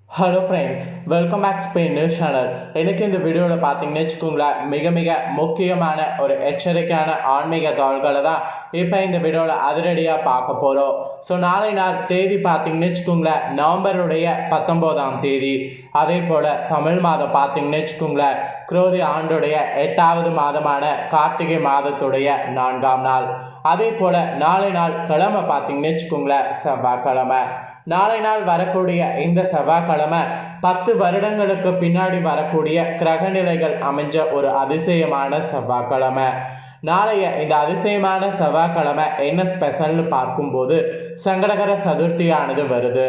Hello friends, welcome back to pain news channel. எனக்கு இந்த வீடியோவில் பார்த்தீங்கன்னு வச்சுக்கோங்களேன், மிக மிக முக்கியமான ஒரு எச்சரிக்கையான ஆன்மீக தகவல்களை தான் இப்போ இந்த வீடியோவில் அதிரடியாக பார்க்க போகிறோம். ஸோ நாளை நாள் தேதி பார்த்தீங்கன்னு வச்சுக்கோங்களேன், நவம்பருடைய 19ஆம் தேதி. அதே போல் தமிழ் மாதம் பார்த்தீங்கன்னு வச்சுக்கோங்களேன், குரோதி ஆண்டுடைய 8வது மாதமான கார்த்திகை மாதத்துடைய 4ஆம் நாள். அதே போல் நாளை நாள் கிழமை பார்த்தீங்கன்னு வச்சுக்கோங்களேன், செவ்வாய்க்கிழமை. நாளை நாள் வரக்கூடிய இந்த செவ்வாய்க்கிழமை 10 வருடங்களுக்கு பின்னாடி வரக்கூடிய கிரகநிலைகள் அமைஞ்ச ஒரு அதிசயமான செவ்வாய்க்கிழமை. நாளைய இந்த அதிசயமான செவ்வாய்க்கிழமை என்ன ஸ்பெஷல்னு பார்க்கும்போது சங்கடகர சதுர்த்தியானது வருது.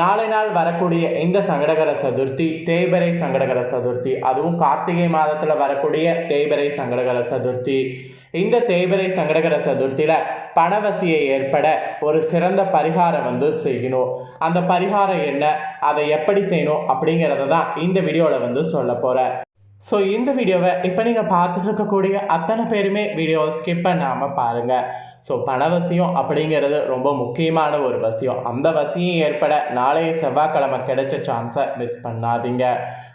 நாளை நாள் வரக்கூடிய இந்த சங்கடகர சதுர்த்தி தேய்பிறை சங்கடகர சதுர்த்தி, அதுவும் கார்த்திகை மாதத்தில் வரக்கூடிய தேய்பிறை சங்கடகர சதுர்த்தி. இந்த தேய்பிறை சங்கடகர சதுர்த்தியில் பணவசியை ஏற்பட ஒரு சிறந்த பரிகாரம் செய்யணும். அந்த பரிகாரம் என்ன, அதை எப்படி செய்யணும் அப்படிங்கிறத தான் இந்த வீடியோவில் சொல்ல போகிறேன். ஸோ இந்த வீடியோவை இப்போ நீங்கள் பார்த்துட்டு இருக்கக்கூடிய அத்தனை பேருமே வீடியோவை ஸ்கிப் பண்ணாமல் பாருங்கள். ஸோ பணவசியம் அப்படிங்கிறது ரொம்ப முக்கியமான ஒரு வசியம். அந்த வசியம் ஏற்பட நாளைய செவ்வாய்க்கிழமை கிடைச்ச சான்ஸை மிஸ் பண்ணாதீங்க.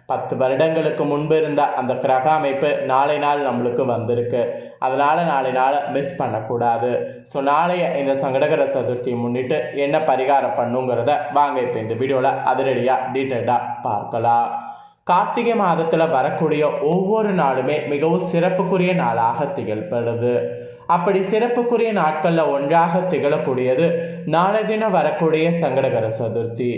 10 வருடங்களுக்கு முன்பு இருந்த அந்த கிரக அமைப்பு நாளை நாள் நம்மளுக்கு வந்திருக்கு. அதனால் நாளை நாளை மிஸ் பண்ணக்கூடாது. ஸோ நாளைய இந்த சங்கடகர சதுர்த்தியை முன்னிட்டு என்ன பரிகாரம் பண்ணுங்கிறத வாங்க இப்போ இந்த வீடியோவில் அதிரடியாக டீட்டெயிலாக பார்க்கலாம். கார்த்திகை மாதத்தில் வரக்கூடிய ஒவ்வொரு நாளுமே மிகவும் சிறப்புக்குரிய நாளாக திகழ்படுது. அப்படி சிறப்புக்குரிய நாட்களில் ஒன்றாக திகழக்கூடியது நாளை தினம் வரக்கூடிய சங்கடகர சதுர்த்தி.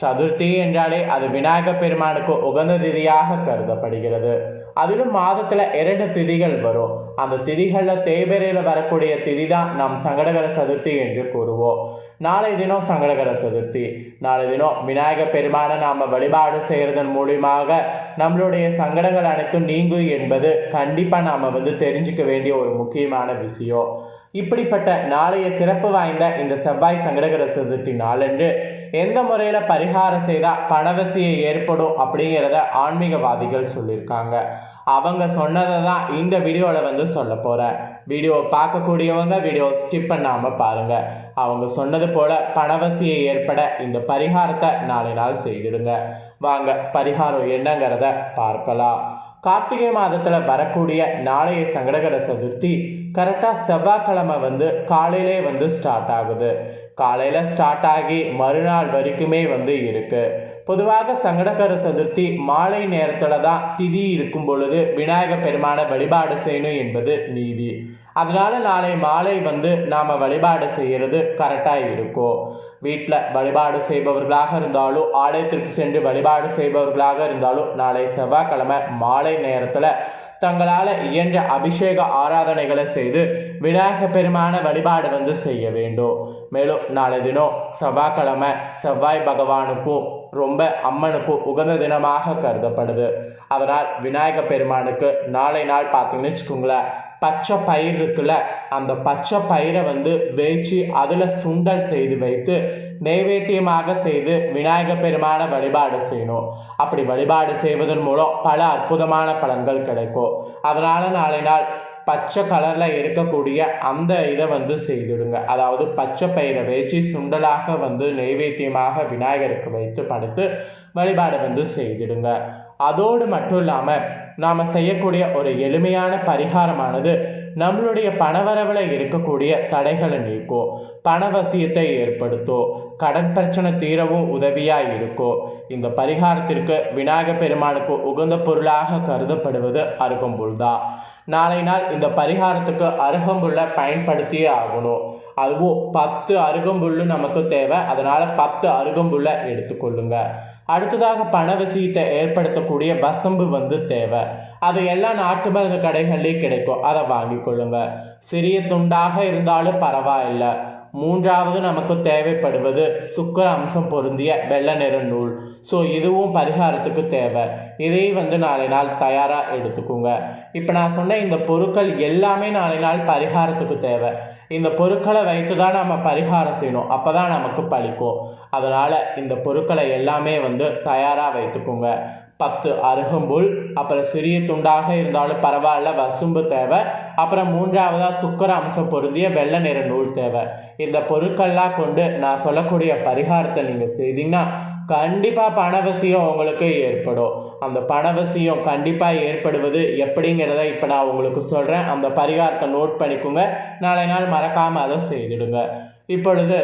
சதுர்த்தி என்றாலே அது விநாயகர் பெருமானுக்கு உகந்த திதியாக கருதப்படுகிறது. அதிலும் மாதத்தில் 2 திதிகள் வரும். அந்த திதிகளில் தேய்பிறையில் வரக்கூடிய திதி தான் நம் சங்கடகர சதுர்த்தி என்று கூறுவோம். நாளை தினம் சங்கடகர சதுர்த்தி. நாளை தினம் விநாயகர் பெருமானை நாம் வழிபாடு செய்கிறதன் மூலியமாக நம்மளுடைய சங்கடங்கள் அனைத்தும் நீங்கும் என்பது கண்டிப்பாக நாம் தெரிஞ்சுக்க வேண்டிய ஒரு முக்கியமான விஷயம். இப்படிப்பட்ட நாளைய சிறப்பு வாய்ந்த இந்த செவ்வாய் சங்கடகர சதுர்த்தி நாளன்று எந்த முறையில் பரிகாரம் செய்தால் பணவசியை ஏற்படும் அப்படிங்கிறத ஆன்மீகவாதிகள் சொல்லியிருக்காங்க. அவங்க சொன்னதை தான் இந்த வீடியோவில் சொல்ல போகிறேன். வீடியோவை பார்க்கக்கூடியவங்க வீடியோ ஸ்கிப் பண்ணாமல் பாருங்கள். அவங்க சொன்னது போல் பணவசியை ஏற்பட இந்த பரிகாரத்தை நாளை நாள் செய்திடுங்க. வாங்க பரிகாரம் என்னங்கிறத பார்க்கலாம். கார்த்திகை மாதத்தில் வரக்கூடிய நாளைய சங்கடகர சதுர்த்தி கரெக்டாக செவ்வாய்க்கிழமை காலையிலே ஸ்டார்ட் ஆகுது. காலையில் ஸ்டார்ட் ஆகி மறுநாள் வரைக்குமே இருக்குது. பொதுவாக சங்கடகர சதுர்த்தி மாலை நேரத்தில் தான் திதி இருக்கும் பொழுது விநாயகர் பெருமானை வழிபாடு செய்யணும் என்பது நீதி. அதனால் நாளை மாலை நாம் வழிபாடு செய்கிறது கரெக்டாக இருக்கும். வீட்டில் வழிபாடு செய்பவர்களாக இருந்தாலும் ஆலயத்திற்கு சென்று வழிபாடு செய்பவர்களாக இருந்தாலும் நாளை செவ்வாய்க்கிழமை மாலை நேரத்தில் தங்களால் இயன்ற அபிஷேக ஆராதனைகளை செய்து விநாயகர் பெருமான வழிபாடு செய்ய வேண்டும். மேலும் நாளை தினம் செவ்வாய்க்கிழமை செவ்வாய் பகவானுக்கும் ரொம்ப அம்மனுக்கும் உகந்த தினமாக கருதப்படுது. அதனால் விநாயகர் பெருமானுக்கு நாளை நாள் பார்த்தீங்கன்னு வச்சுக்கோங்களேன், பச்சை பயிர் இருக்குல்ல, அந்த பச்சை பயிரை வேய்ச்சி அதில் சுண்டல் செய்து வைத்து நைவேத்தியமாக செய்து விநாயகர் பெருமான வழிபாடு செய்யணும். அப்படி வழிபாடு செய்வதன் மூலம் பல அற்புதமான பலன்கள் கிடைக்கும். அதனால் நாளை நாள் பச்சை கலரில் இருக்கக்கூடிய அந்த இதை செய்துடுங்க. அதாவது பச்சை பயிரை வேய்ச்சி சுண்டலாக நைவேத்தியமாக விநாயகருக்கு வைத்து படைத்து வழிபாடு செய்திடுங்க. அதோடு மட்டும் இல்லாமல் நாம் செய்யக்கூடிய ஒரு எளிமையான பரிகாரமானது நம்மளுடைய பணவரவில் இருக்கக்கூடிய தடைகளை நீக்கும், பணவசியத்தை ஏற்படுத்தும், கடன் பிரச்சனை தீரவும் உதவியாக இருக்கும். இந்த பரிகாரத்திற்கு விநாயகர் பெருமானுக்கு உகந்த பொருளாக கருதப்படுவது அருகம்புல் தான். நாளை நாள் இந்த பரிகாரத்துக்கு அருகம்புல்லை பயன்படுத்தியே ஆகணும். அதுவும் 10 அருகம்புல் நமக்கு தேவை. அதனால் 10 அருகம்புல்லை எடுத்துக்கொள்ளுங்க. அடுத்ததாக பணவசியத்தை ஏற்படுத்தக்கூடிய வசம்பு தேவை. அது எல்லா நாட்டு மருந்து கடைகள்லேயும் கிடைக்கும். அதை வாங்கி கொள்ளுங்க. சிறிய துண்டாக இருந்தாலும் பரவாயில்லை. மூன்றாவது நமக்கு தேவைப்படுவது சுக்கர அம்சம் பொருந்திய வெள்ளை நிற நூல். ஸோ இதுவும் பரிகாரத்துக்கு தேவை. இதை நாளை நாள் தயாராக எடுத்துக்கோங்க. இப்போ நான் சொன்ன இந்த பொருட்கள் எல்லாமே நாளை நாள் பரிகாரத்துக்கு தேவை. இந்த பொருட்களை வைத்து தான் நம்ம பரிகாரம் செய்யணும். அப்போ தான் நமக்கு பலிக்கும். அதனால் இந்த பொருட்களை எல்லாமே தயாராக வைத்துக்கோங்க. 10 அருகம்புல், அப்புறம் சிறிய துண்டாக இருந்தாலும் பரவாயில்ல வசும்பு தேவை. அப்புறம் மூன்றாவதாக சுக்கர அம்சம் பொருந்திய வெள்ளை நிற நூல் தேவை. இந்த பொருட்கள்லாம் கொண்டு நான் சொல்லக்கூடிய பரிகாரத்தை நீங்கள் செய்தீங்கன்னா கண்டிப்பாக பணவசியம் உங்களுக்கு ஏற்படும். அந்த பணவசியம் கண்டிப்பாக ஏற்படுவது எப்படிங்கிறத இப்போ நான் உங்களுக்கு சொல்கிறேன். அந்த பரிகாரத்தை நோட் பண்ணிக்கோங்க. நாளை நாள் மறக்காமல் அதை செய்திடுங்க. இப்பொழுது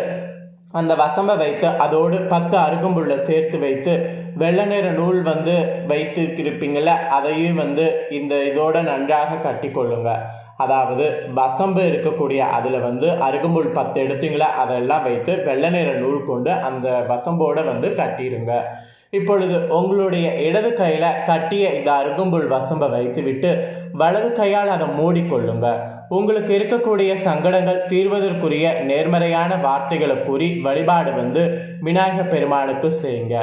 அந்த வசம்பை வைத்து அதோடு 10 அருகம்புல்லை சேர்த்து வைத்து வெள்ளை நிற நூல் வைத்து இருப்பீங்கள, அதையும் இந்த இதோட நன்றாக கட்டி கொள்ளுங்க. அதாவது வசம்பு இருக்கக்கூடிய அதில் அருகம்புல் 10 எடுத்தீங்களா, அதெல்லாம் வைத்து வெள்ளை நிற நூல் கொண்டு அந்த வசம்போடு கட்டிடுங்க. இப்பொழுது உங்களுடைய இடது கையில் கட்டிய இந்த அருகம்புல் வசம்பை வைத்துவிட்டு வலது கையால் அதை மூடிக்கொள்ளுங்க. உங்களுக்கு இருக்கக்கூடிய சங்கடங்கள் தீர்வதற்குரிய நேர்மறையான வார்த்தைகளை கூறி வழிபாடு விநாயகர் பெருமானுக்கு செய்யுங்க.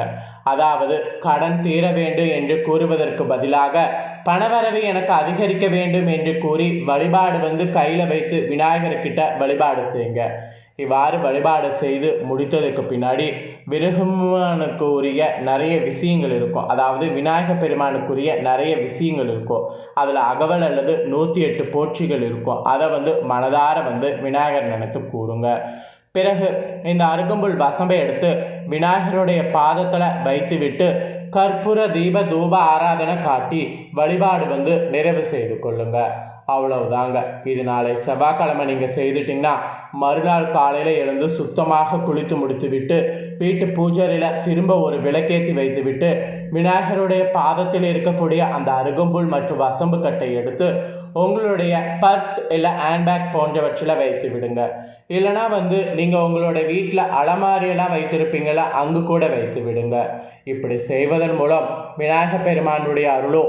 அதாவது கடன் தீர வேண்டும் என்று கூறுவதற்கு பதிலாக பணவரவு எனக்கு அதிகரிக்க வேண்டும் என்று கூறி வழிபாடு கையில் வைத்து விநாயகர்கிட்ட வழிபாடு செய்யுங்க. இவ்வாறு வழிபாடு செய்து முடித்ததுக்கு பின்னாடி விருகமானுக்கு உரிய நிறைய விஷயங்கள் இருக்கும். அதாவது விநாயகர் பெருமானுக்குரிய நிறைய விஷயங்கள் இருக்கும். அதில் அகவல் அல்லது 108 போற்றிகள் இருக்கும். அதை மனதார விநாயகர் நினைத்து கூறுங்க. பிறகு இந்த அருகம்புல் வசம்பை எடுத்து விநாயகருடைய பாதத்தில் வைத்துவிட்டு கற்பூர தீப தூப ஆராதனை காட்டி வழிபாடு நிறைவு செய்து கொள்ளுங்க. அவ்வளவுதாங்க. இது நாளை செவ்வாய்க்கிழமை நீங்கள் செய்துட்டிங்கன்னா மறுநாள் காலையில் எழுந்து சுத்தமாக குளித்து முடித்துவிட்டு வீட்டு பூஜையில் திரும்ப ஒரு விளக்கேற்றி வைத்துவிட்டு விநாயகருடைய பாதத்தில் இருக்கக்கூடிய அந்த அருகம்புல் மற்றும் வசம்பு கட்டை எடுத்து உங்களுடைய பர்ஸ் இல்லை ஹேண்ட்பேக் போன்றவற்றில் வைத்து விடுங்க. இல்லைனா நீங்கள் உங்களோட வீட்டில் அலமாரியெல்லாம் வைத்திருப்பீங்களா, அங்கு கூட வைத்து விடுங்க. இப்படி செய்வதன் மூலம் விநாயகர் பெருமானுடைய அருளோ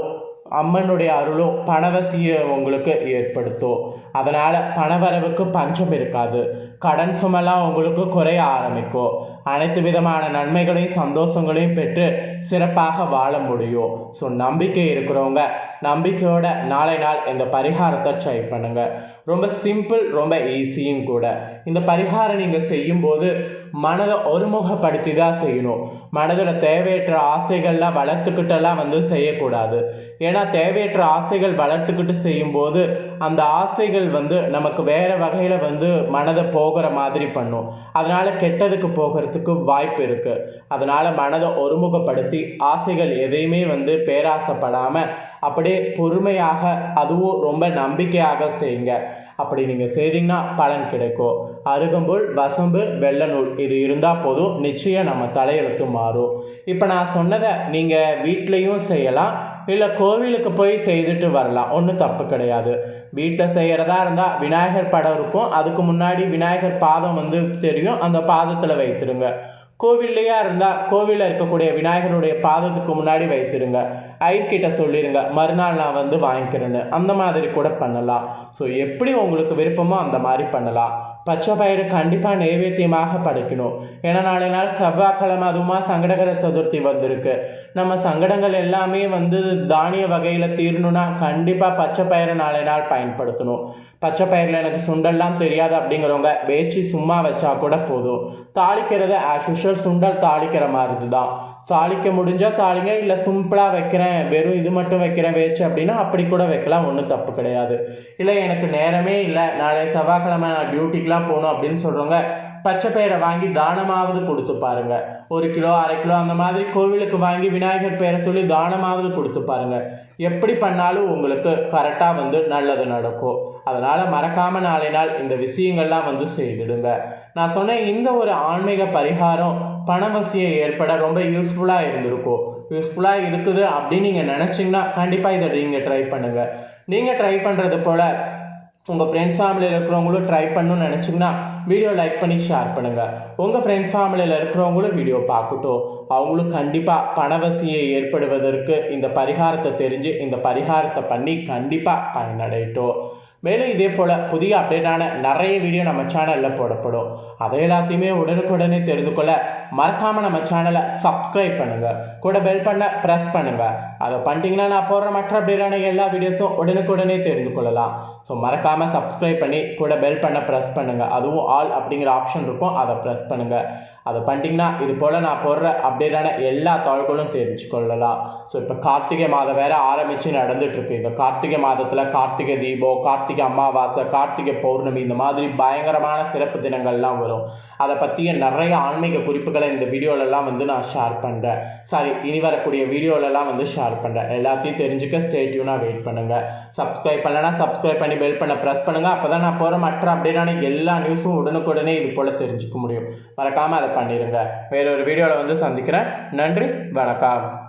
அம்மனுடைய அருளோ பணவசியை உங்களுக்கு ஏற்படுத்தும். அதனால் பணவரவுக்கு பஞ்சம் இருக்காது. கடன் சுமெல்லாம் உங்களுக்கு குறைய ஆரம்பிக்கும். அனைத்து விதமான நன்மைகளையும் சந்தோஷங்களையும் பெற்று சிறப்பாக வாழ முடியும். ஸோ நம்பிக்கை இருக்கிறவங்க நம்பிக்கையோட நாளை நாள் இந்த பரிகாரத்தை ட்ரை பண்ணுங்கள். ரொம்ப சிம்பிள், ரொம்ப ஈஸியும் கூட. இந்த பரிகாரம் நீங்கள் செய்யும்போது மனதை ஒருமுகப்படுத்தி தான் செய்யணும். மனதில் தேவையற்ற ஆசைகள்லாம் வளர்த்துக்கிட்டெல்லாம் செய்யக்கூடாது. ஏன்னா தேவையற்ற ஆசைகள் வளர்த்துக்கிட்டு செய்யும்போது அந்த ஆசைகள் நமக்கு வேறு வகையில் மனதை போகிற மாதிரி பண்ணும். அதனால் கெட்டதுக்கு போகிறதுக்கு வாய்ப்பு இருக்குது. அதனால் மனதை ஒருமுகப்படுத்தி ஆசைகள் எதையுமே பேராசைப்படாமல் அப்படியே பொறுமையாக அதுவும் ரொம்ப நம்பிக்கையாக செய்யுங்க. அப்படி நீங்கள் செய்தீங்கன்னா பலன் கிடைக்கும். அருகம்புல், வசம்பு, வெள்ளை நூல் இது இருந்தால் போதும், நிச்சயம் நம்ம தலையெழுத்து மாறும். இப்போ நான் சொன்னதை நீங்கள் வீட்லேயும் செய்யலாம், இல்லை கோவிலுக்கு போய் செய்துட்டு வரலாம். ஒன்றும் தப்பு கிடையாது. வீட்டில் செய்கிறதா இருந்தால் விநாயகர் படம் இருக்கும், அதுக்கு முன்னாடி விநாயகர் பாதம் தெரியும், அந்த பாதத்தில் வைத்துருங்க. கோவில்லையா இருந்தால் கோவிலில் இருக்கக்கூடிய விநாயகருடைய பாதத்துக்கு முன்னாடி வைத்துடுங்க. ஐயர்கிட்ட சொல்லிடுங்க, மறுநாள் நான் வாங்கிக்கிறேன்னு. அந்த மாதிரி கூட பண்ணலாம். ஸோ எப்படி உங்களுக்கு விருப்பமோ அந்த மாதிரி பண்ணலாம். பச்சை பயிறு கண்டிப்பாக நைவேத்தியமாக படைக்கணும். ஏன்னா நாளை நாள் செவ்வாய்க்கிழமை அதுவுமா சங்கடகர சதுர்த்தி வந்திருக்கு. நம்ம சங்கடங்கள் எல்லாமே தானிய வகையில் தீரணும்னா கண்டிப்பாக பச்சை பயிரை நாளை நாள் பயன்படுத்தணும். பச்சை பயிரில் எனக்கு சுண்டல்லாம் தெரியாது அப்படிங்கிறவங்க வேச்சி சும்மா வச்சா கூட போதும். தாளிக்கிறது ஆஸ் யூஷுவல் சுண்டல் தாளிக்கிற மாதிரி தான். தாளிக்க முடிஞ்சால் தாளிங்க, இல்லை சிம்பிளாக வைக்கிறேன் வெறும் இது மட்டும் வைக்கிறேன் வேச்சு அப்படின்னா அப்படி கூட வைக்கலாம். ஒன்றும் தப்பு கிடையாது. இல்லை எனக்கு நேரமே இல்லை, நாளை செவ்வாய்க்கிழமை நான் டியூட்டிக்கெலாம் போகணும் அப்படின்னு சொல்கிறவங்க பச்சை பயிரை வாங்கி தானமாவது கொடுத்து பாருங்க. 1 கிலோ 1/2 கிலோ அந்த மாதிரி கோவிலுக்கு வாங்கி விநாயகர் பேரை சொல்லி தானமாவது கொடுத்து பாருங்க. எப்படி பண்ணாலும் உங்களுக்கு கரெக்டாக நல்லது நடக்கும். அதனால் மறக்காமல் நாளை நாள் இந்த விஷயங்கள்லாம் செய்துடுங்க. நான் சொன்ன இந்த ஒரு ஆன்மீக பரிகாரம் பணவசியம் ஏற்பட ரொம்ப யூஸ்ஃபுல்லாக இருந்திருக்கும். யூஸ்ஃபுல்லாக இருக்குது அப்படின்னு நீங்கள் நினச்சிங்கன்னா கண்டிப்பாக இதை நீங்கள் ட்ரை பண்ணுங்கள். நீங்கள் ட்ரை பண்ணுறது போல் உங்கள் ஃப்ரெண்ட்ஸ் ஃபேமிலியில் இருக்கிறவங்களும் ட்ரை பண்ணணும்னு நினச்சிங்கன்னா வீடியோ லைக் பண்ணி ஷேர் பண்ணுங்கள். உங்கள் ஃப்ரெண்ட்ஸ் ஃபேமிலியில் இருக்கிறவங்களும் வீடியோ பார்க்கட்டும். அவங்களும் கண்டிப்பாக பணவசியை ஏற்படுவதற்கு இந்த பரிகாரத்தை தெரிஞ்சு இந்த பரிகாரத்தை பண்ணி கண்டிப்பாக பயனடையட்டும். மேலும் இதே போல் புதிய அப்டேட்டான நிறைய வீடியோ நம்ம சேனலில் போடப்படும். அதை எல்லாத்தையுமே உடனுக்குடனே தெரிந்து கொள்ள மறக்காமல் நம்ம சேனலை சப்ஸ்கிரைப் பண்ணுங்கள். கூட பெல் பண்ண ப்ரெஸ் பண்ணுங்கள். அதை பண்ணிட்டீங்கன்னா நான் போடுற மற்ற அப்டேட்டான எல்லா வீடியோஸும் உடனுக்குடனே தெரிந்து கொள்ளலாம். ஸோ மறக்காமல் சப்ஸ்கிரைப் பண்ணி கூட பெல் பண்ண ப்ரெஸ் பண்ணுங்கள். அதுவும் ஆல் அப்படிங்கிற ஆப்ஷன் இருக்கும், அதை ப்ரெஸ் பண்ணுங்கள். அதை பண்ணிட்டீங்கன்னா இது போல் நான் போடுற அப்டேட்டான எல்லா தகவல்களும் தெரிஞ்சுக்கொள்ளலாம். ஸோ இப்போ கார்த்திகை மாதம் வேறு ஆரம்பித்து நடந்துகிட்ருக்கு. இந்த கார்த்திகை மாதத்தில் கார்த்திகை தீபம், கார்த்திகை அமாவாசை, கார்த்திகை பௌர்ணமி இந்த மாதிரி பயங்கரமான சிறப்பு தினங்கள்லாம் வரும். அதை பற்றிய நிறைய ஆன்மீக குறிப்புகளை இந்த வீடியோலெல்லாம் நான் ஷேர் பண்ணுறேன். இனி வரக்கூடிய வீடியோலெல்லாம் ஷேர் பண்ணுறேன். எல்லாத்தையும் தெரிஞ்சுக்க ஸ்டே டியூனாக வெயிட் பண்ணுங்கள். சப்ஸ்கிரைப் பண்ணலைன்னா சப்ஸ்கிரைப் பண்ணி பெல் பண்ண ப்ரெஸ் பண்ணுங்கள். அப்போ தான் நான் போகிற மற்ற அப்டேட்டான எல்லா நியூஸும் உடனுக்குடனே இது போல் தெரிஞ்சுக்க முடியும். மறக்காமல் அதை பண்ணிடுங்க. வேறொரு வீடியோவில் சந்திக்கிறேன். நன்றி, வணக்கம்.